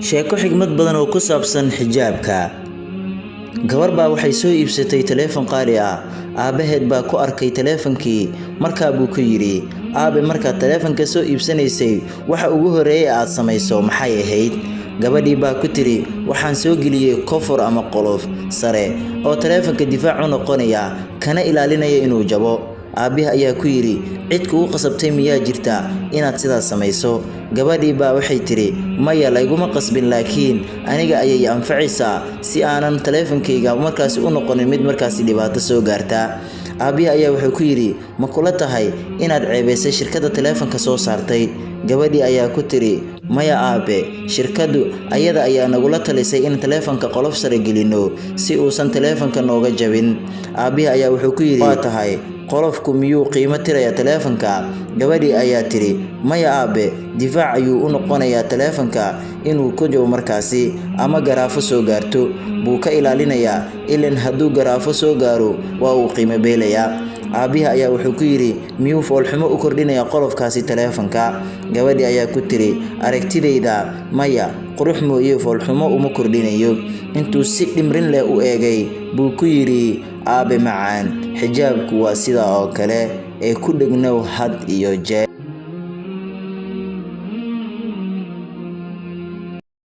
sheeko xigmad badan oo ku saabsan xijaabka. Gabar baa waxay soo iibsatay taleefan qaali ah. Aabaheed baa ku arkay taleefankii, markaa buu ku yiri, "Aabe, markaad taleefanka soo iibsanaysay, waxa ugu horeeyay aad samayso maxay ahayd?" Gabadhii baa ku tiri, "Waxaan soo geliyay koofur ama qolof sare oo taleefanka difaac u noqonaya, kana ilaalinaya inuu jabo." Aabihi ayaa ku yiri, "Cid kugu qasabtay miyaa jirta inaad sidaas samayso?" Gabadhii baa waxay tiri, "Maya, layguma qasbin, laakiin aniga ayay anfacaysaa si aanan taleefankayga markaas u noqonin mid markaas dhibaato soo gaarta." Aabihi ayaa wuxuu ku yiri, "Ma kula tahay inaad ceebaysay shirkadda taleefanka soo saartay?" Gabadhii ayaa ku tiri, "Maya aabe, shirkaddu ayada ayaa nagula talisay in taleefanka qolof sare gelino si uusan taleefanka nooga jabin." Aabihi ayaa wuxuu ku yiri, "Waa tahay, qolofku miyuu qiimo tiraya taleefanka?" Gabadhii ayaa tiri, "Maya aabe, difaac ayuu u noqonayaa taleefanka inuu ku jabo markaasi ama garaafo soo gaarto buu ka ilaalinayaa, ileen hadduu garaafo soo gaaro waa uu qiimo beelayaa." Aabihi ayaa wuxuu ku yiri, "Miyuu foolxumo u kordhinayaa qolofkaasi taleefanka?" Gabadhii ayaa ku tiri, "Aragtidayda, maya, qurux mooye foolxumo uma kordhinayo." Intuu si dhimrin leh u eegay buu ku yiri, "Aabe macaan, xijaabku waa sidaa oo kale ee ku dhegnow had iyo jeer."